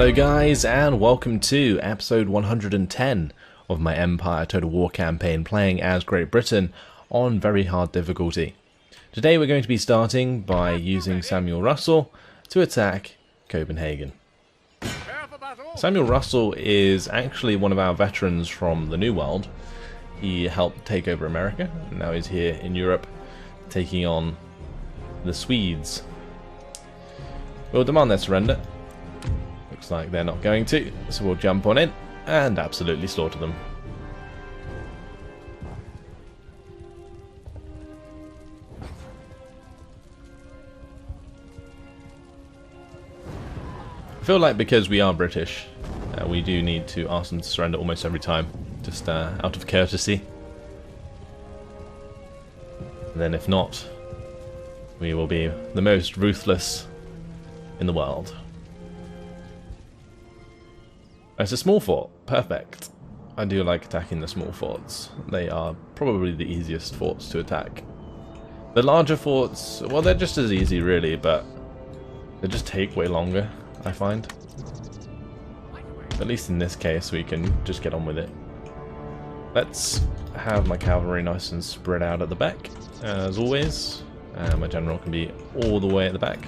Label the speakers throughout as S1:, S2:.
S1: Hello guys, and welcome to episode 110 of my Empire Total War campaign, playing as Great Britain on very hard difficulty. Today we're going to be starting by using Samuel Russell to attack Copenhagen. Samuel Russell is actually one of our veterans from the New World. He helped take over America, and now he's here in Europe taking on the Swedes. We'll demand their surrender. Looks like they're not going to, so we'll jump on in and absolutely slaughter them. I feel like because we are British, we do need to ask them to surrender almost every time, just out of courtesy. And then if not, we will be the most ruthless in the world. It's a small fort. Perfect. I do like attacking the small forts. They are probably the easiest forts to attack. The larger forts, well, they're just as easy really, but they just take way longer, I find. At least in this case, we can just get on with it. Let's have my cavalry nice and spread out at the back, as always. My general can be all the way at the back.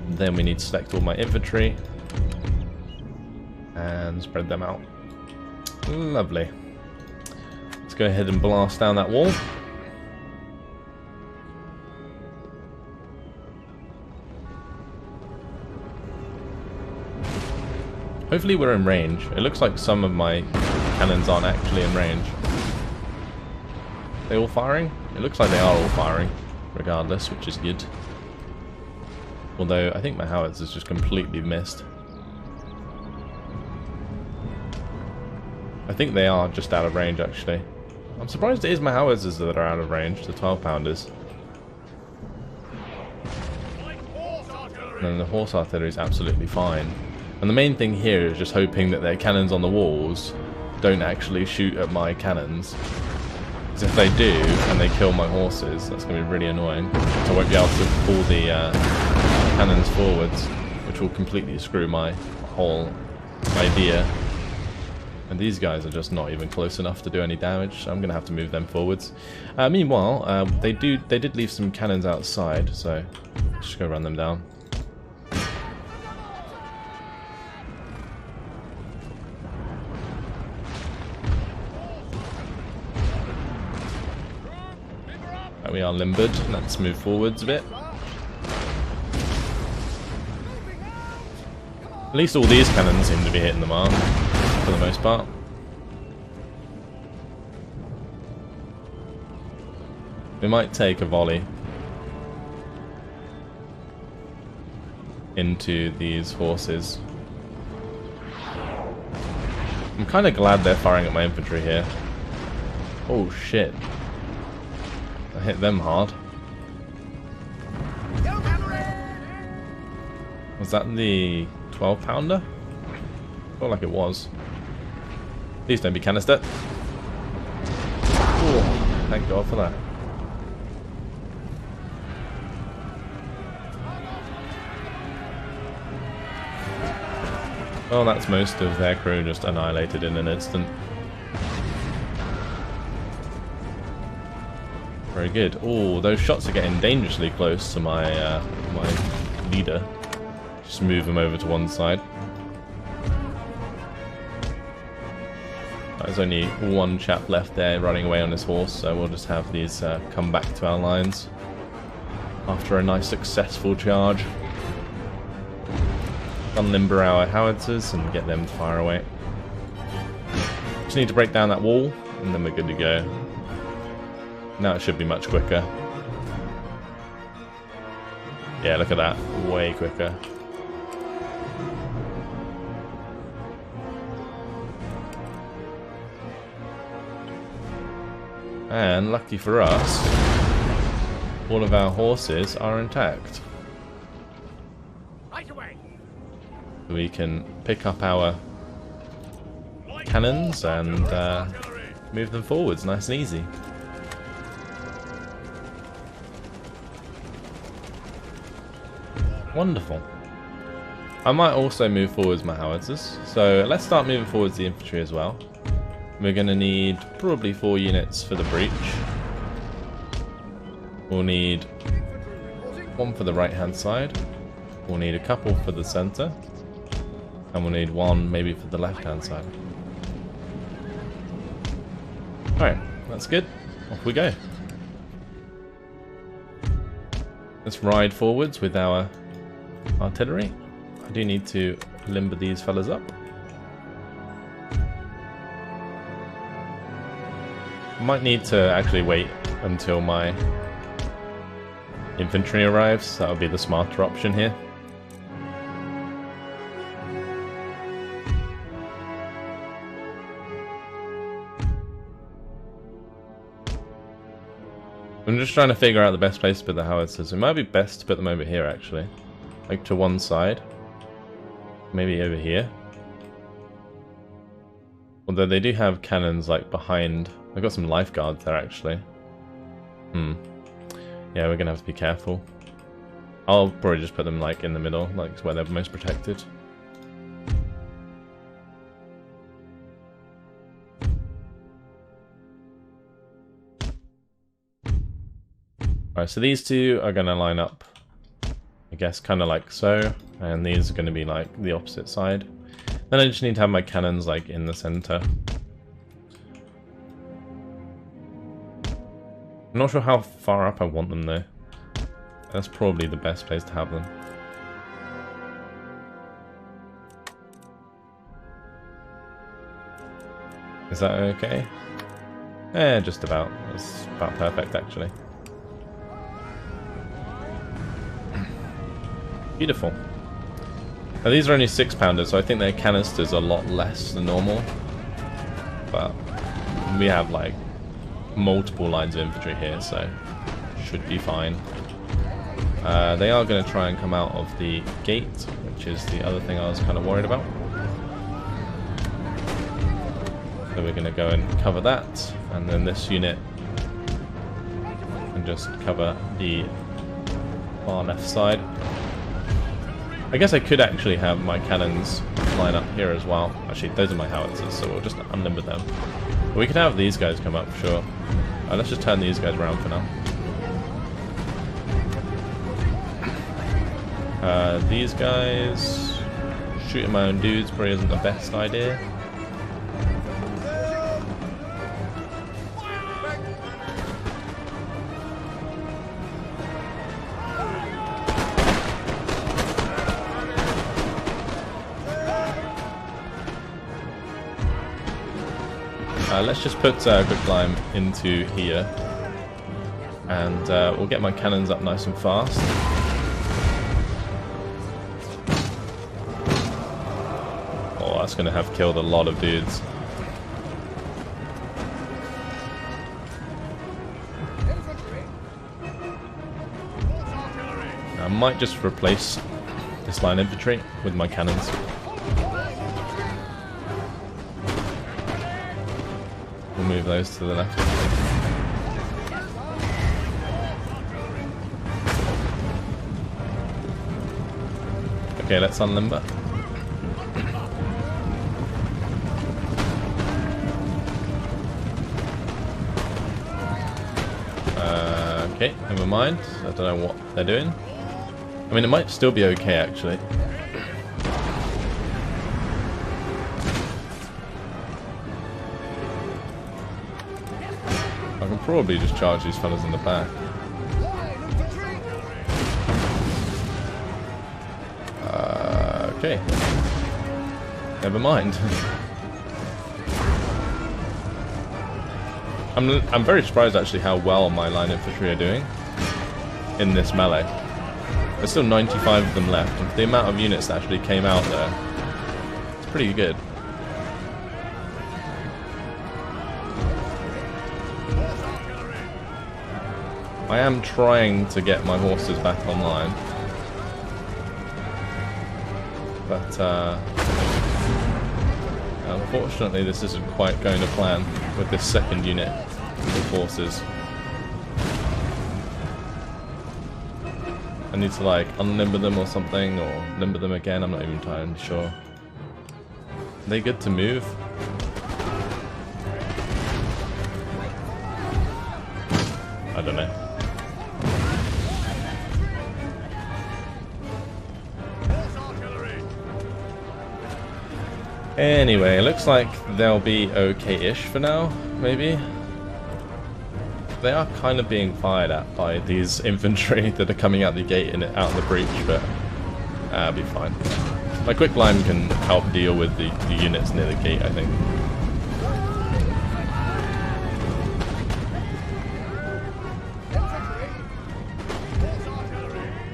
S1: Then we need to select all my infantry and spread them out. Lovely. Let's go ahead and blast down that wall. Hopefully we're in range. It looks like some of my cannons aren't actually in range. Are they all firing? It looks like they are all firing, regardless, which is good. Although I think my howitzers just completely missed. I think they are just out of range, actually. I'm surprised it is my howitzers that are out of range, the 12-pounders. And the horse artillery is absolutely fine. And the main thing here is just hoping that their cannons on the walls don't actually shoot at my cannons. Because if they do, and they kill my horses, that's going to be really annoying. So I won't be able to pull the cannons forwards, which will completely screw my whole idea. And these guys are just not even close enough to do any damage, so I'm going to have to move them forwards. Meanwhile, they did leave some cannons outside, so just go run them down. There we are limbered. Let's move forwards a bit. At least all these cannons seem to be hitting the mark, for the most part. We might take a volley into these horses. I'm kind of glad they're firing at my infantry here. Oh shit. I hit them hard. Was that the 12-pounder? Felt like it was. Please don't be canister. Oh, thank God for that. Well, that's most of their crew just annihilated in an instant. Very good. Oh, those shots are getting dangerously close to my my leader. Just move them over to one side. There's only one chap left there running away on his horse, so we'll just have these come back to our lines after a nice successful charge. Unlimber our howitzers and get them to fire away. Just need to break down that wall and then we're good to go. Now it should be much quicker. Yeah, look at that. Way quicker. And lucky for us, all of our horses are intact. We can pick up our cannons and move them forwards nice and easy. Wonderful. I might also move forwards my howitzers. So let's start moving forwards the infantry as well. We're going to need probably 4 units for the breach. We'll need 1 for the right hand side. We'll need a couple for the center. And we'll need 1 maybe for the left hand side. Alright, that's good. Off we go. Let's ride forwards with our artillery. I do need to limber these fellas up. Might need to actually wait until my infantry arrives. That would be the smarter option here. I'm just trying to figure out the best place to put the howitzers. It might be best to put them over here actually. Like to one side. Maybe over here. Although they do have cannons like behind. They've got some lifeguards there actually. Yeah, we're gonna have to be careful. I'll probably just put them like in the middle, like where they're most protected. Alright, so these two are gonna line up, I guess, kind of like so, and these are gonna be like the opposite side. Then I just need to have my cannons like in the center. I'm not sure how far up I want them though. That's probably the best place to have them. Is that okay? Eh, just about. That's about perfect actually. Beautiful. Now these are only 6-pounders, so I think their canisters are a lot less than normal. But we have like multiple lines of infantry here, so should be fine. They are going to try and come out of the gate, which is the other thing I was kind of worried about. So we're going to go and cover that, and then this unit can just cover the far left side. I guess I could actually have my cannons line up here as well. Actually, those are my howitzers, so we'll just unlimber them. But we could have these guys come up, sure. Let's just turn these guys around for now. These guys... Shooting my own dudes probably isn't the best idea. Let's just put good climb into here, and we'll get my cannons up nice and fast. Oh, that's going to have killed a lot of dudes. I might just replace this line infantry with my cannons. We'll move those to the left. Okay, let's unlimber. Okay, never mind. I don't know what they're doing. I mean, it might still be okay, actually. I can probably just charge these fellas in the back. Okay. Never mind. I'm very surprised actually how well my line infantry are doing in this melee. There's still 95 of them left, and for the amount of units that actually came out there, it's pretty good. I am trying to get my horses back online, but unfortunately this isn't quite going to plan with this second unit of horses. I need to like unlimber them or something, or limber them again, I'm not even entirely sure. Are they good to move? I don't know. Anyway, it looks like they'll be okay-ish for now, maybe. They are kind of being fired at by these infantry that are coming out the gate and out of the breach, but it'll be fine. My quicklime can help deal with the units near the gate, I think.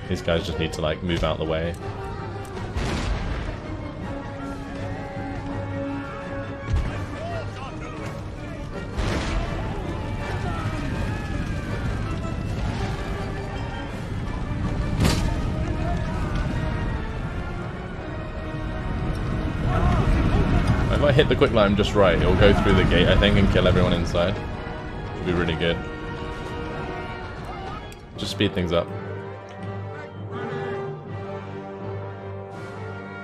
S1: These guys just need to like move out of the way. If I hit the quicklime just right, it'll go through the gate, I think, and kill everyone inside. It'll be really good. Just speed things up.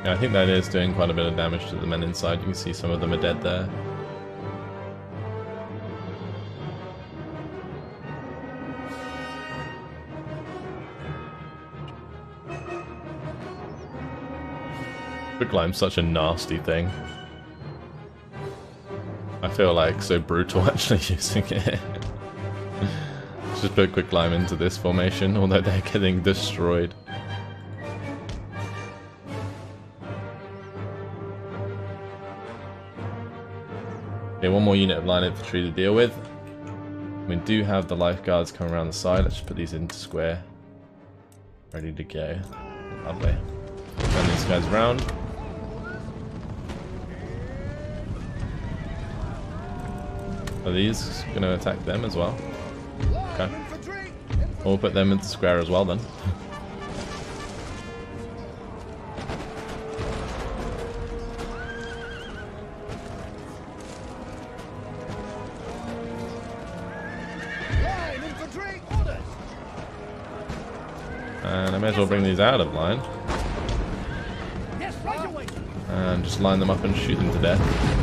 S1: Yeah, I think that is doing quite a bit of damage to the men inside. You can see some of them are dead there. Quicklime's such a nasty thing. I feel like so brutal actually using it. Just put quicklime into this formation, although they're getting destroyed. Okay, one more unit of line infantry to deal with. We do have the lifeguards coming around the side. Let's just put these into square. Ready to go. Lovely. Turn these guys around. Are these going to attack them as well? Okay. We'll put them into square as well then. And I may as well bring these out of line. And just line them up and shoot them to death.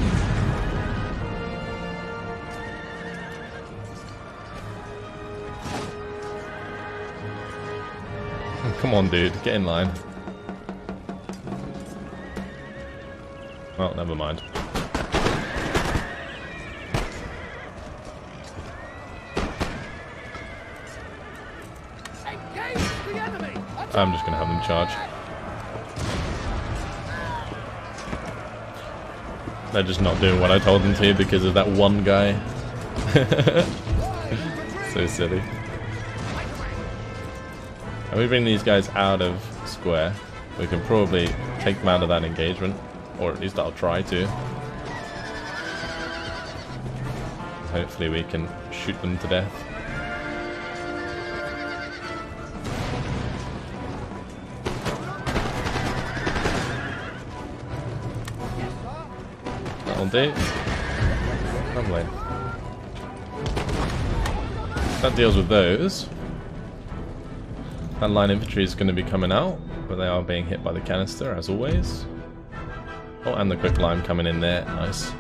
S1: Come on, dude, get in line. Well, never mind. I'm just gonna have them charge. They're just not doing what I told them to because of that one guy. So silly. And we bring these guys out of square. We can probably take them out of that engagement, or at least I'll try to. Hopefully we can shoot them to death. That'll do. Lovely. That deals with those. That line infantry is going to be coming out, but they are being hit by the canister, as always. Oh, and the quicklime coming in there. Nice.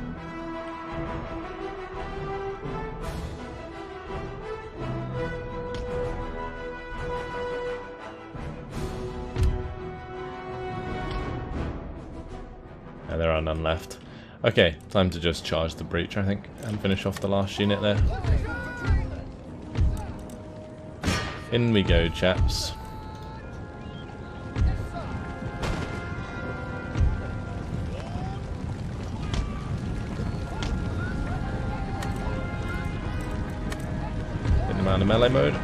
S1: And there are none left. Okay, time to just charge the breach, I think, and finish off the last unit there. In we go, chaps. Get them out of melee mode.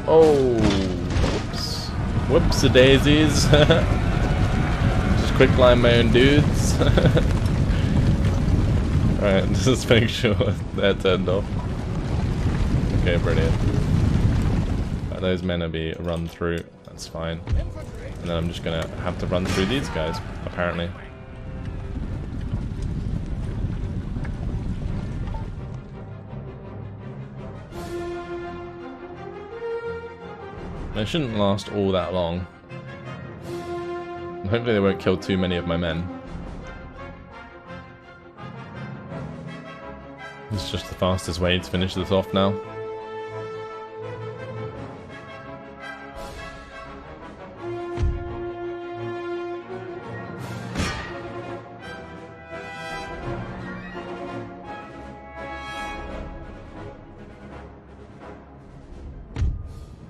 S1: Oh, whoops. Whoops-a-daisies. Just quicklime my own dudes. Alright, just make sure they're turned off. Okay, brilliant. Those men will be run through, that's fine. And then I'm just gonna have to run through these guys, apparently. They shouldn't last all that long. Hopefully they won't kill too many of my men. It's just the fastest way to finish this off now.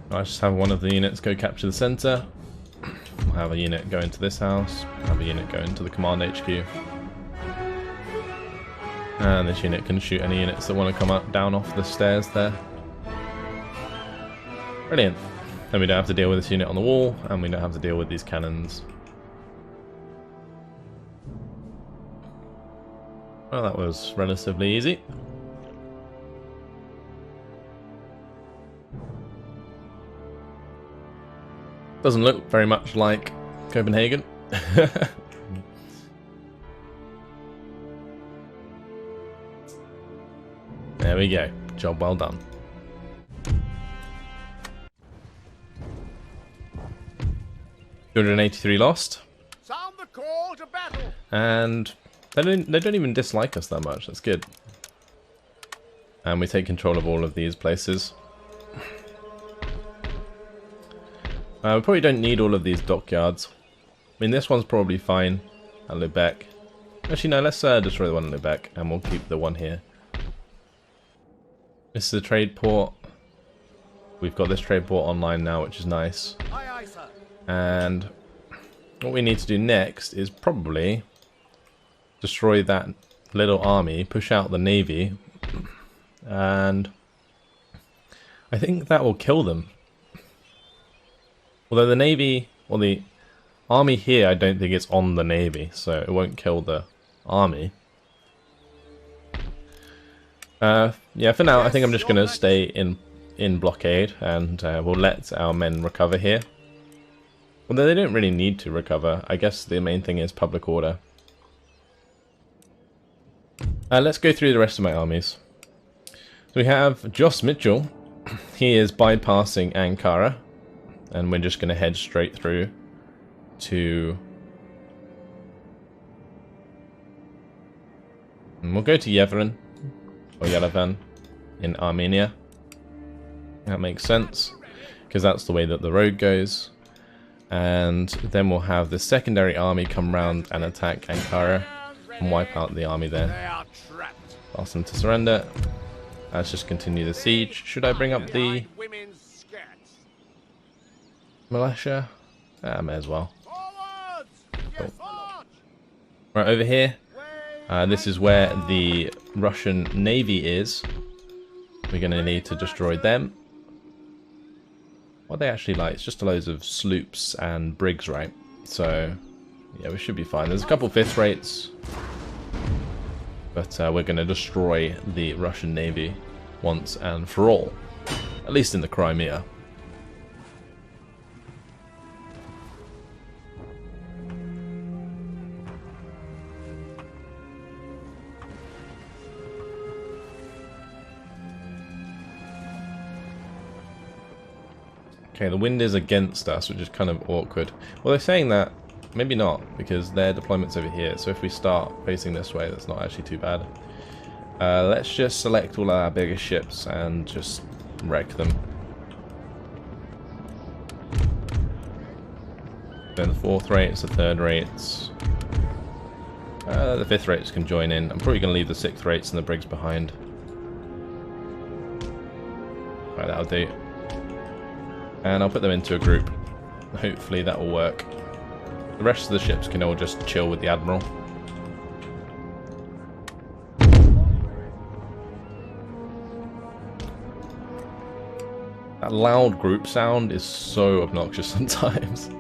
S1: I just have one of the units go capture the center. I'll have a unit go into this house. Have a unit go into the command HQ. And this unit can shoot any units that want to come up down off the stairs there. Brilliant. Then we don't have to deal with this unit on the wall, and we don't have to deal with these cannons. Well, that was relatively easy. Doesn't look very much like Copenhagen. There we go. Job well done. $283 lost.
S2: Sound the call to battle.
S1: And they don't even dislike us that much. That's good. And we take control of all of these places. We probably don't need all of these dockyards. I mean, this one's probably fine at Lubeck. Actually, no, let's destroy the one at Lubeck, and we'll keep the one here. This is a trade port. We've got this trade port online now, which is nice.
S2: Aye, aye, sir.
S1: And what we need to do next is probably destroy that little army, push out the navy, and I think that will kill them. Although the navy, or the army here, I don't think it's on the navy, so it won't kill the army. Yeah, for now, I think I'm just going to stay in blockade, and we'll let our men recover here. Although they don't really need to recover. I guess the main thing is public order. Let's go through the rest of my armies. So we have Joss Mitchell. He is bypassing Ankara. And we're just going to head straight through to... And we'll go to Yevren, or Yerevan, in Armenia. That makes sense, because that's the way that the road goes. And then we'll have the secondary army come round and attack Ankara and wipe out the army there. Ask them to surrender. Let's just continue the siege. Should I bring up the militia? May as well. Cool. Right, over here. This is where the Russian Navy is. We're going to need to destroy them. What are they actually like? It's just loads of sloops and brigs, right? So, yeah, we should be fine. There's a couple fifth rates. But we're going to destroy the Russian Navy once and for all. At least in the Crimea. Okay, the wind is against us, which is kind of awkward. Well, they're saying that, maybe not, because their deployment's over here. So if we start facing this way, that's not actually too bad. Let's just select all our biggest ships and just wreck them. Then the fourth rates, the third rates. The fifth rates can join in. I'm probably going to leave the sixth rates and the brigs behind. Right, that'll do. And I'll put them into a group. Hopefully that will work. The rest of the ships can all just chill with the Admiral. That loud group sound is so obnoxious sometimes.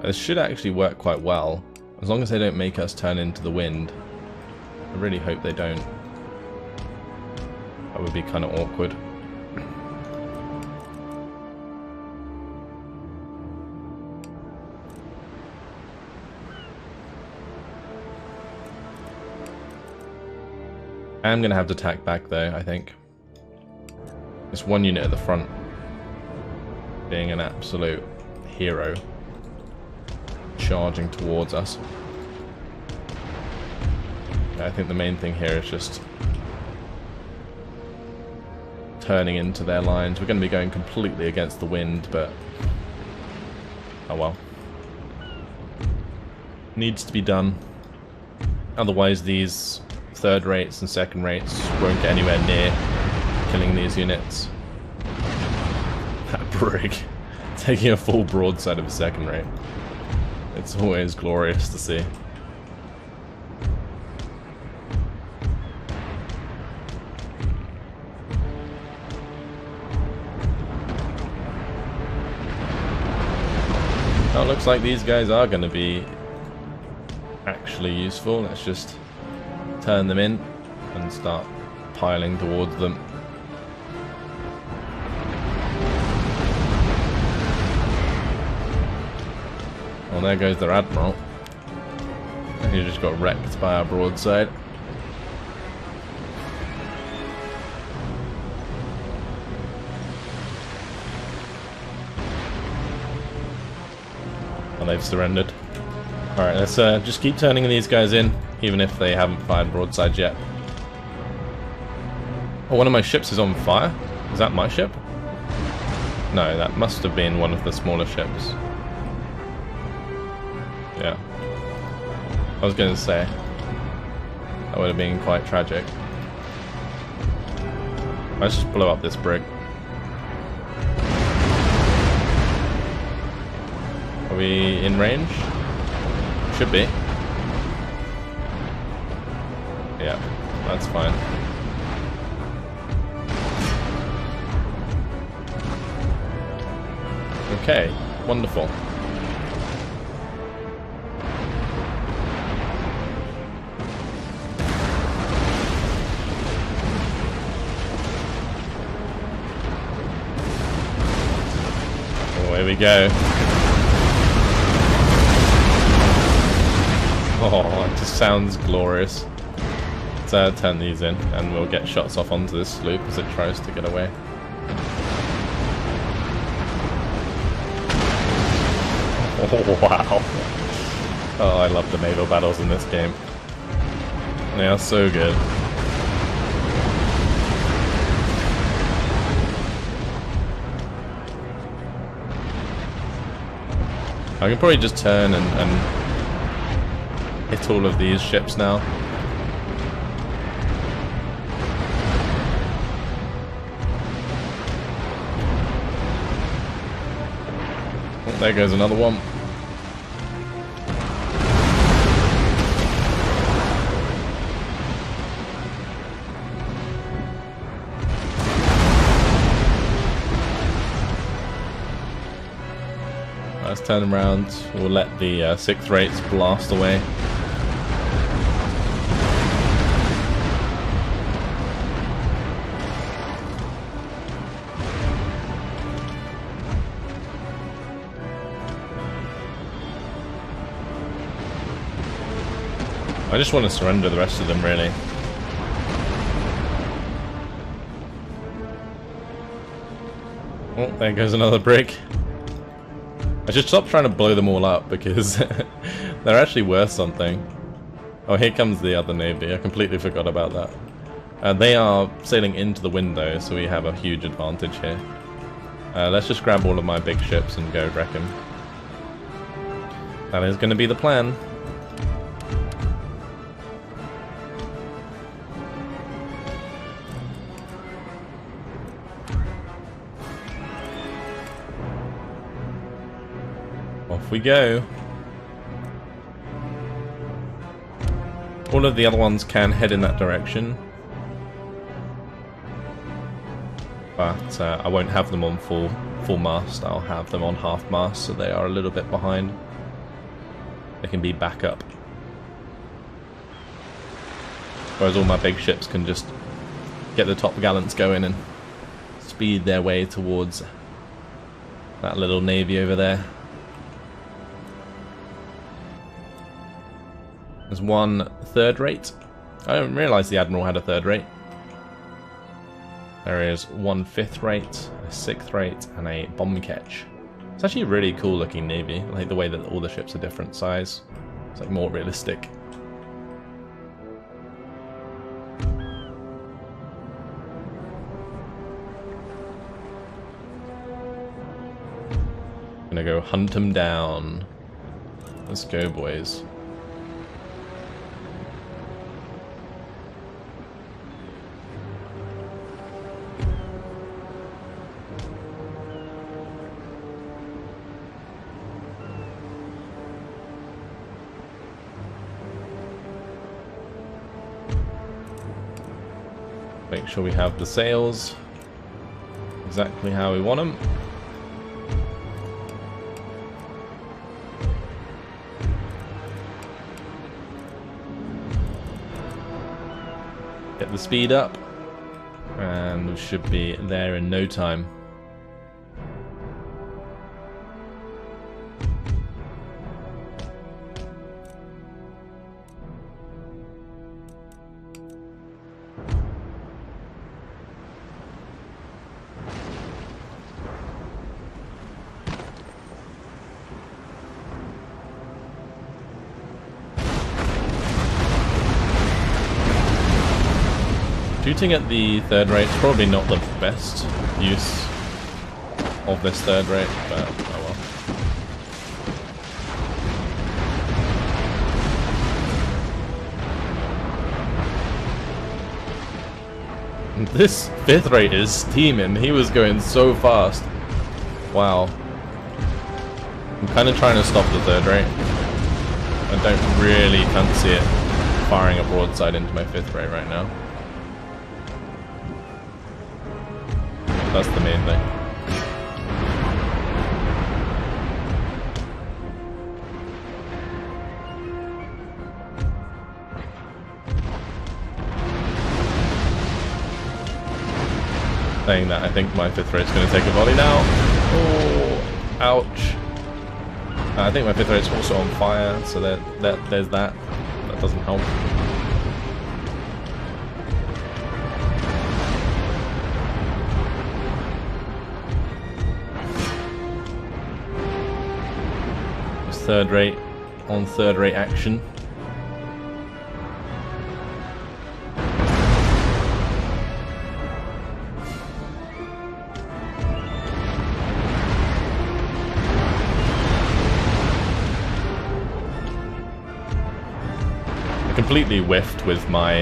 S1: This should actually work quite well, as long as they don't make us turn into the wind. I really hope they don't. That would be kind of awkward. I'm going to have to tack back though, I think. Just one unit at the front. being an absolute hero, charging towards us. I think the main thing here is just turning into their lines. We're going to be going completely against the wind, but oh well. Needs to be done. Otherwise these third rates and second rates won't get anywhere near killing these units. That brig taking a full broadside of a second rate. It's always glorious to see. Now it looks like these guys are going to be actually useful. Let's just turn them in and start piling towards them. Well, there goes their admiral. He just got wrecked by our broadside. Well, they've surrendered. Alright, let's just keep turning these guys in, even if they haven't fired broadsides yet. Oh, one of my ships is on fire? Is that my ship? No, that must have been one of the smaller ships. Yeah. I was going to say, that would have been quite tragic. Let's just blow up this brig. Are we in range? Should be. Yeah, that's fine. Okay, wonderful. Oh, here we go. Oh, it just sounds glorious. Let's turn these in, and we'll get shots off onto this sloop as it tries to get away. Oh, wow. Oh, I love the naval battles in this game. They are so good. I can probably just turn and hit all of these ships now. Oh, there goes another one. Let's turn them around. We'll let the 6th rates blast away. I just want to surrender the rest of them, really. Oh, there goes another brig. I should stop trying to blow them all up, because they're actually worth something. Oh, here comes the other navy. I completely forgot about that. They are sailing into the window, so we have a huge advantage here. Let's just grab all of my big ships and go wreck them. That is going to be the plan. Off we go. All of the other ones can head in that direction, but I won't have them on full mast. I'll have them on half mast, so they are a little bit behind. They can be backup, whereas all my big ships can just get the top gallants going and speed their way towards that little navy over there. There's one 3rd rate. I didn't realise the Admiral had a 3rd rate. There is 1/5 rate, a 6th rate, and a bomb catch. It's actually a really cool looking navy. I like the way that all the ships are different size. It's like more realistic. Gonna go hunt them down. Let's go, boys. Make sure we have the sails exactly how we want them. Get the speed up, and we should be there in no time. Shooting at the 3rd rate is probably not the best use of this 3rd rate, but oh well. This 5th rate is steaming. He was going so fast. Wow. I'm kind of trying to stop the 3rd rate. I don't really fancy it firing a broadside into my 5th rate right now. That's the main thing. Saying that, I think my 5th rate's going to take a volley now. Oh, ouch. I think my 5th rate's also on fire, so there's that. That doesn't help. It's 3rd rate on 3rd rate action. Completely whiffed with my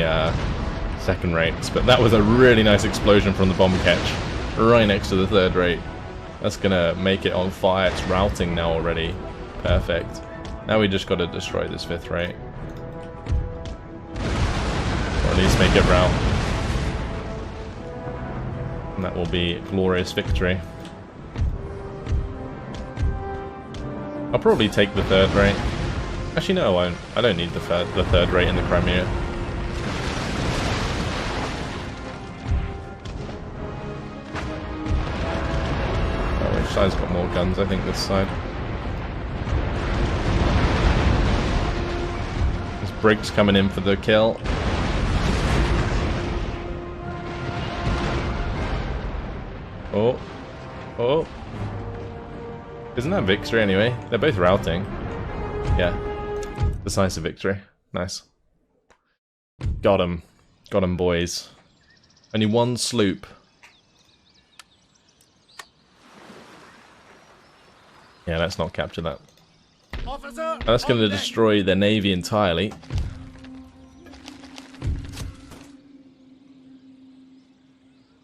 S1: 2nd rates, but that was a really nice explosion from the bomb catch right next to the 3rd rate. That's gonna make it on fire. It's routing now already. Perfect. Now we just gotta destroy this 5th rate, or at least make it rout, and that will be a glorious victory. I'll probably take the 3rd rate. Actually, no, I won't. I don't need the 3rd rate in the Crimea. Oh, which side's got more guns? I think this side. This brig's coming in for the kill. Oh. Oh. Isn't that victory anyway? They're both routing. Yeah. Decisive victory. Nice. Got him. Got him, boys. Only one sloop. Yeah, let's not capture that.
S2: Officer,
S1: That's going to destroy their navy entirely.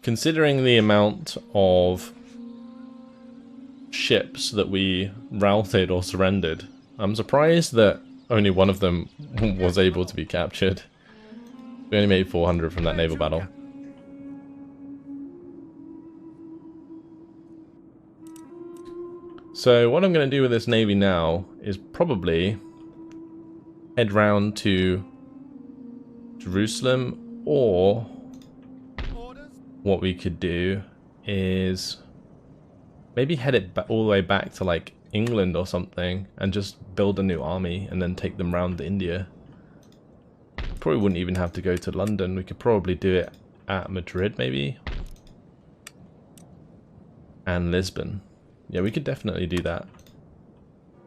S1: Considering the amount of ships that we routed or surrendered, I'm surprised that only one of them was able to be captured. We only made 400 from that naval battle. So what I'm going to do with this navy now is probably head round to Jerusalem, or what we could do is maybe head it all the way back to like England or something and just build a new army and then take them round India. Probably wouldn't even have to go to London. We could probably do it at Madrid maybe. and Lisbon. Yeah, we could definitely do that.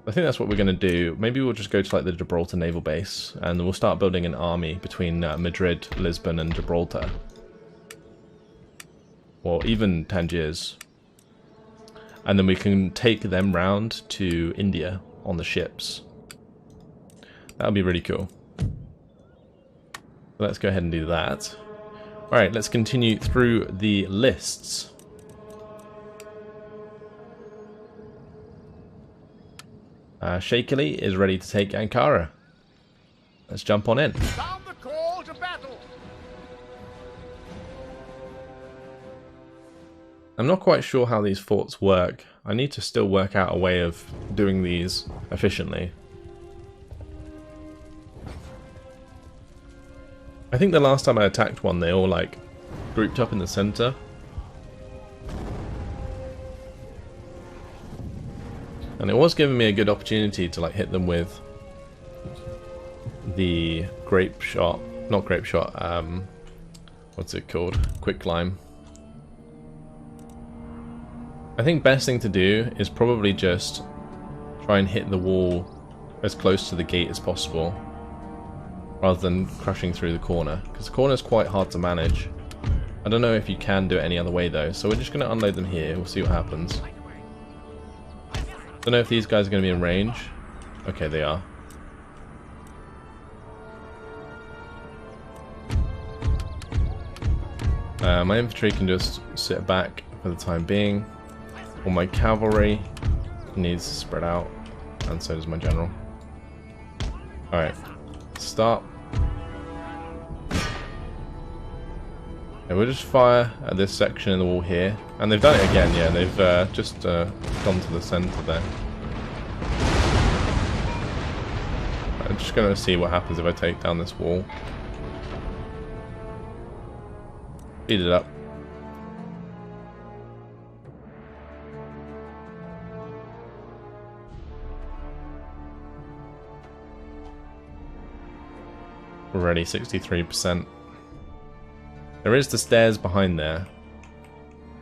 S1: I think that's what we're going to do. Maybe we'll just go to like the Gibraltar naval base and we'll start building an army between Madrid, Lisbon and Gibraltar. Or even Tangiers. And then we can take them round to India on the ships. That would be really cool. Let's go ahead and do that. Alright, let's continue through the lists. Shakily is ready to take Ankara. Let's jump on in.
S2: Sound the call to battle.
S1: I'm not quite sure how these forts work. I need to still work out a way of doing these efficiently. I think the last time I attacked one, they all like grouped up in the center. And it was giving me a good opportunity to like hit them with the grape shot, not grape shot, what's it called? Quick climb. I think best thing to do is probably just try and hit the wall as close to the gate as possible, rather than crushing through the corner, because the corner is quite hard to manage. I don't know if you can do it any other way though, so we're just going to unload them here, we'll see what happens. Don't know if these guys are going to be in range. Okay, they are. My infantry can just sit back for the time being. All my cavalry needs to spread out, and so does my general. Alright, start. And we'll just fire at this section in the wall here. And they've done it again, yeah, they've just gone to the centre there. I'm just going to see what happens if I take down this wall. Speed it up. Already 63%. There is the stairs behind there.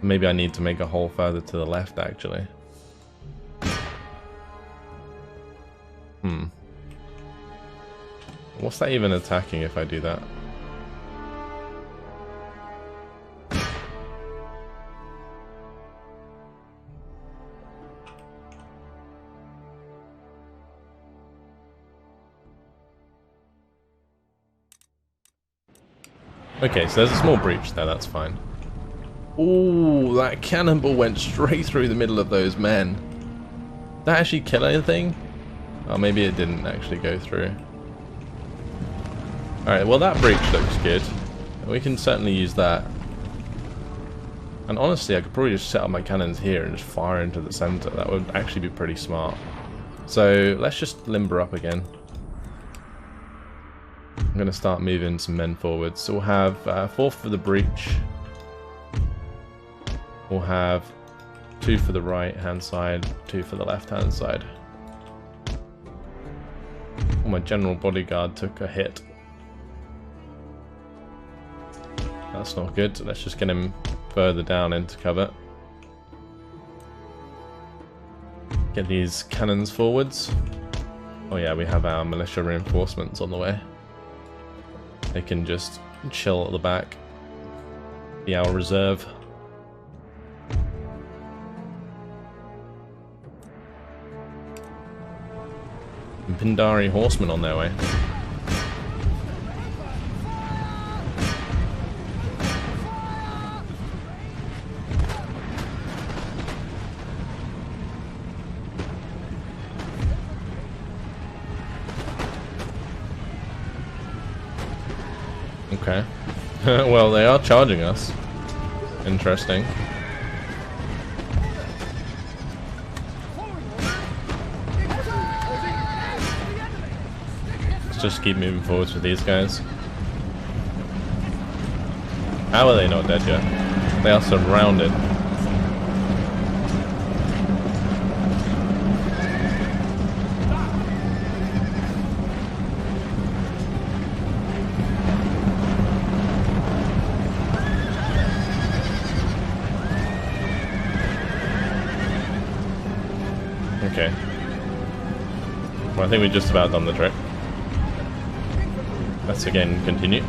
S1: Maybe I need to make a hole further to the left, actually. What's that even attacking if I do that? Okay, so there's a small breach there, that's fine. Ooh, that cannonball went straight through the middle of those men. Did that actually kill anything? Oh, maybe it didn't actually go through. Alright, well that breach looks good. We can certainly use that. And honestly, I could probably just set up my cannons here and just fire into the center. That would actually be pretty smart. So, let's just limber up again. I'm going to start moving some men forward. So we'll have 4 for the breach. We'll have 2 for the right hand side, 2 for the left hand side. Oh, my general bodyguard took a hit. That's not good. Let's just get him further down into cover. Get these cannons forwards. Oh yeah, we have our militia reinforcements on the way. They can just chill at the back. Be our reserve. And Pindari horsemen on their way. Okay. Well, they are charging us. Interesting. Let's just keep moving forwards with these guys. How are they not dead yet? They are surrounded. Okay. Well, I think we've just about done the trick. Let's again continue.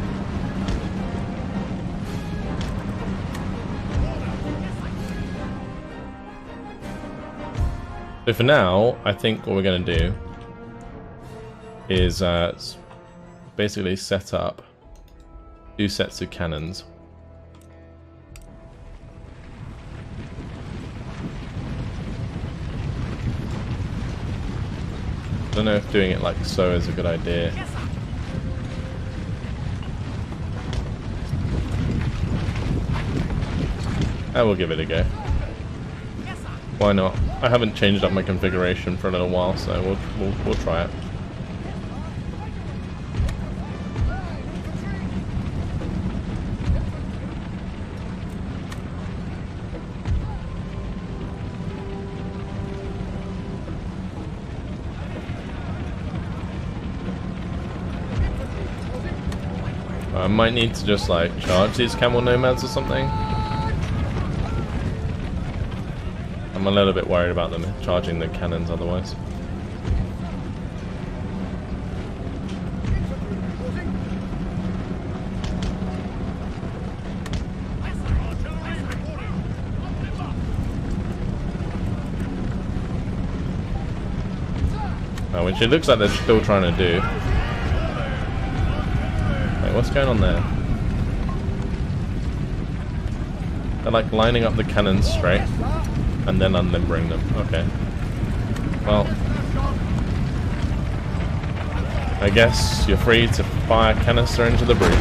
S1: So for now, I think what we're going to do is basically set up 2 sets of cannons. I don't know if doing it like so is a good idea. I will give it a go. Why not? I haven't changed up my configuration for a little while, so we'll try it. I might need to just like charge these camel nomads or something. I'm a little bit worried about them charging the cannons otherwise. Which it looks like they're still trying to do. Wait, what's going on there? They're like lining up the cannons straight and then unlimbering them. Okay. Well, I guess you're free to fire canister into the breach.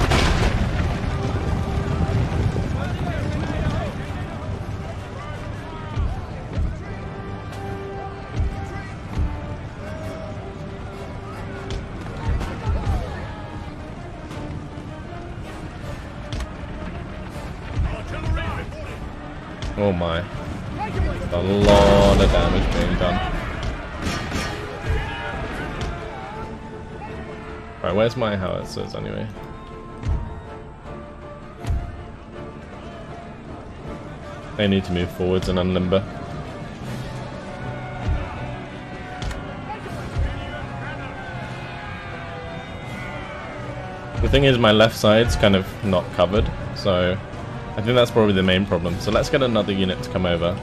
S1: Oh my. A lot of damage being done. Right, where's my howitzers anyway? They need to move forwards and unlimber. The thing is, my left side's kind of not covered, so I think that's probably the main problem. So let's get another unit to come over.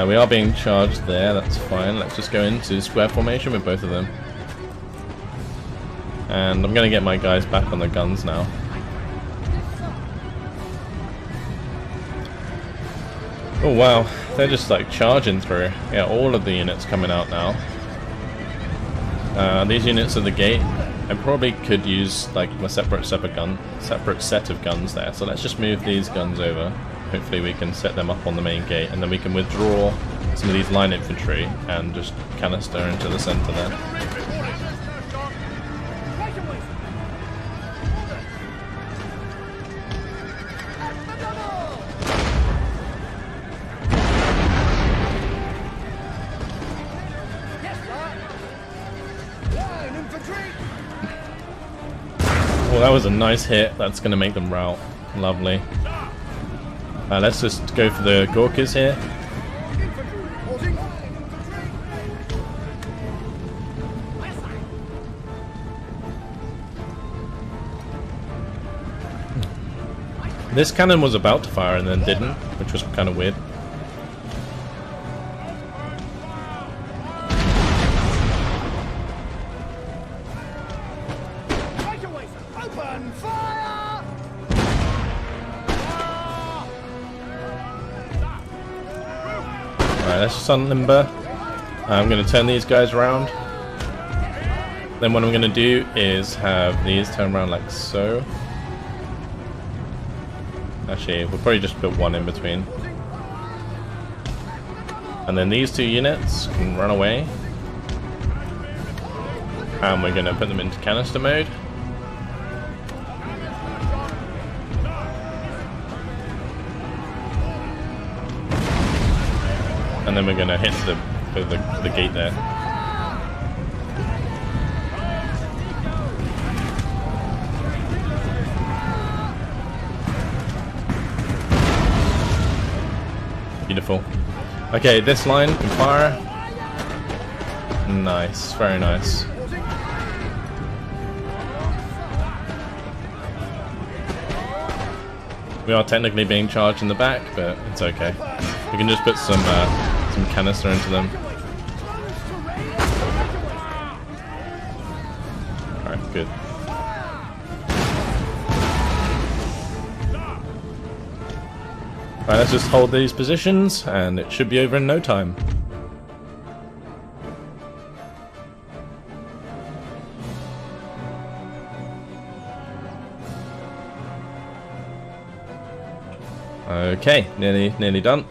S1: We are being charged there, that's fine. Let's just go into square formation with both of them. And I'm going to get my guys back on the guns now. Oh wow, they're just like charging through. Yeah, all of the units coming out now. These units at the gate, I probably could use like a separate set of guns there. So let's just move these guns over. Hopefully we can set them up on the main gate, and then we can withdraw some of these line infantry and just canister into the center there. Well, that was a nice hit. That's going to make them rout. Lovely. Let's just go for the Gorkas here. This cannon was about to fire and then didn't, which was kind of weird. Alright, let's just unlimber. I'm going to turn these guys around. Then what I'm going to do is have these turn around like so. Actually, we'll probably just put one in between. And then these two units can run away. And we're going to put them into canister mode. And then we're going to hit the gate there. Okay, this line can fire. Nice, very nice. We are technically being charged in the back, but it's okay. We can just put some canister into them. Alright, good. Right, let's just hold these positions, and it should be over in no time. Okay, nearly done.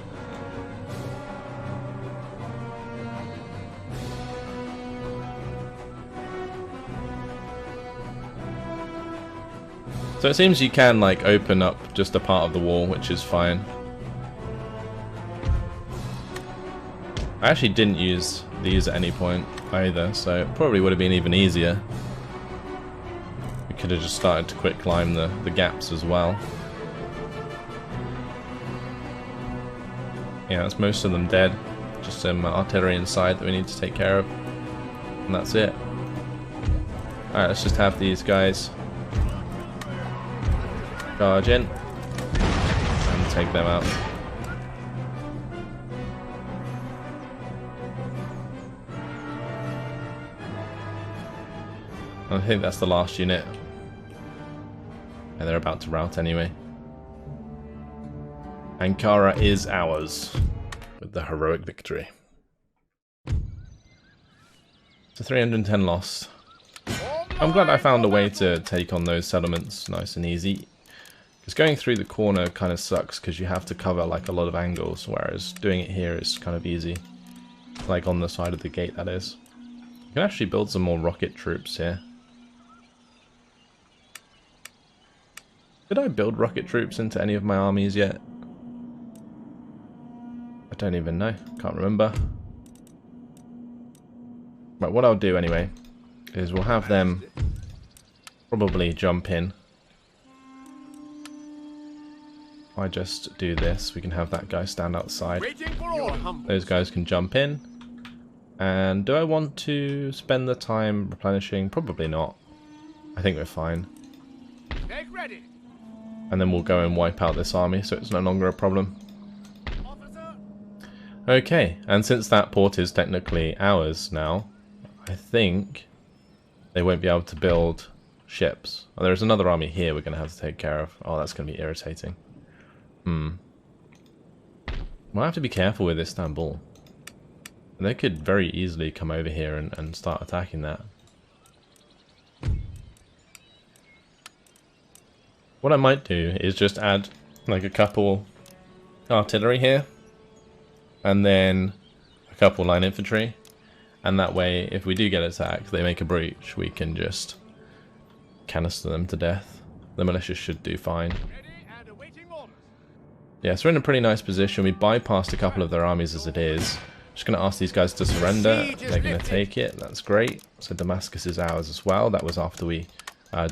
S1: So it seems you can like open up just a part of the wall, which is fine. I actually didn't use these at any point either, so it probably would have been even easier. We could have just started to quick climb the gaps as well. Yeah, that's most of them dead. Just some artillery inside that we need to take care of. And that's it. Alright, let's just have these guys charge in and take them out. I think that's the last unit. And they're about to rout anyway. Ankara is ours with the heroic victory. So 310 lost. I'm glad I found a way to take on those settlements nice and easy. Because going through the corner kind of sucks because you have to cover like a lot of angles, whereas doing it here is kind of easy. Like on the side of the gate, that is. You can actually build some more rocket troops here. Did I build rocket troops into any of my armies yet? I don't even know. Can't remember. Right, what I'll do anyway is we'll have them probably jump in. If I just do this, we can have that guy stand outside. Those guys can jump in. And do I want to spend the time replenishing? Probably not. I think we're fine.
S2: Take ready.
S1: And then we'll go and wipe out this army so it's no longer a problem. Okay, and since that port is technically ours now, I think they won't be able to build ships. Oh, there's another army here we're going to have to take care of. Oh, that's going to be irritating. We'll have to be careful with Istanbul. They could very easily come over here and start attacking that. What I might do is just add like a couple artillery here. And then a couple line infantry. And that way, if we do get attacked, they make a breach, we can just canister them to death. The militia should do fine. Yeah, so we're in a pretty nice position. We bypassed a couple of their armies as it is. Just going to ask these guys to surrender. They're going to take it. That's great. So Damascus is ours as well. That was after we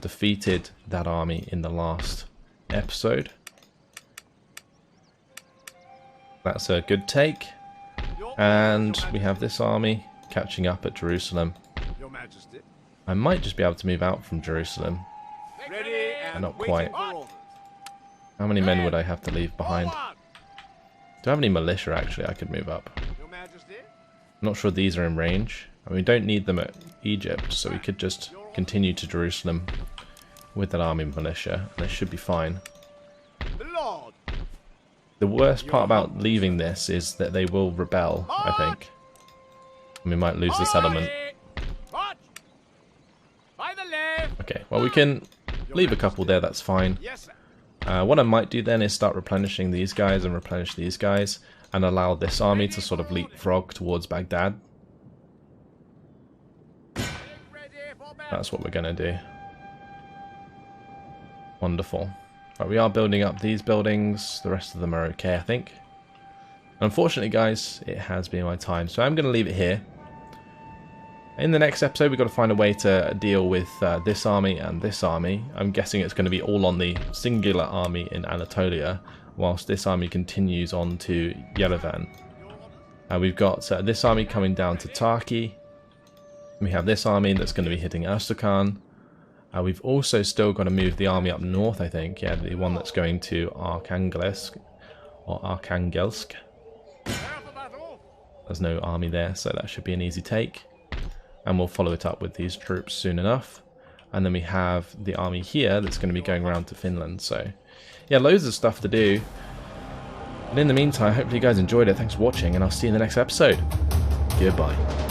S1: defeated that army in the last episode. That's a good take. And we have this army catching up at Jerusalem. I might just be able to move out from Jerusalem. Not quite. How many men would I have to leave behind? Do I have any militia actually I could move up? I'm not sure these are in range. I mean, we don't need them at Egypt, so we could just continue to Jerusalem with that army militia, and it should be fine. The worst part about leaving this is that they will rebel, I think. And we might lose the settlement. Okay, well we can leave a couple there, that's fine. What I might do then is start replenishing these guys and replenish these guys, and allow this army to sort of leapfrog towards Baghdad. That's what we're going to do. Wonderful. Right, we are building up these buildings. The rest of them are okay, I think. Unfortunately, guys, it has been my time, so I'm going to leave it here. In the next episode, we've got to find a way to deal with this army and this army. I'm guessing it's going to be all on the singular army in Anatolia, whilst this army continues on to Yerevan. We've got this army coming down to Turkey. We have this army that's going to be hitting Astrakhan. We've also still got to move the army up north, I think. Yeah, the one that's going to Arkhangelsk. Or Arkhangelsk. There's no army there, so that should be an easy take. And we'll follow it up with these troops soon enough. And then we have the army here that's going to be going around to Finland. So, yeah, loads of stuff to do. But in the meantime, hopefully you guys enjoyed it. Thanks for watching, and I'll see you in the next episode. Goodbye.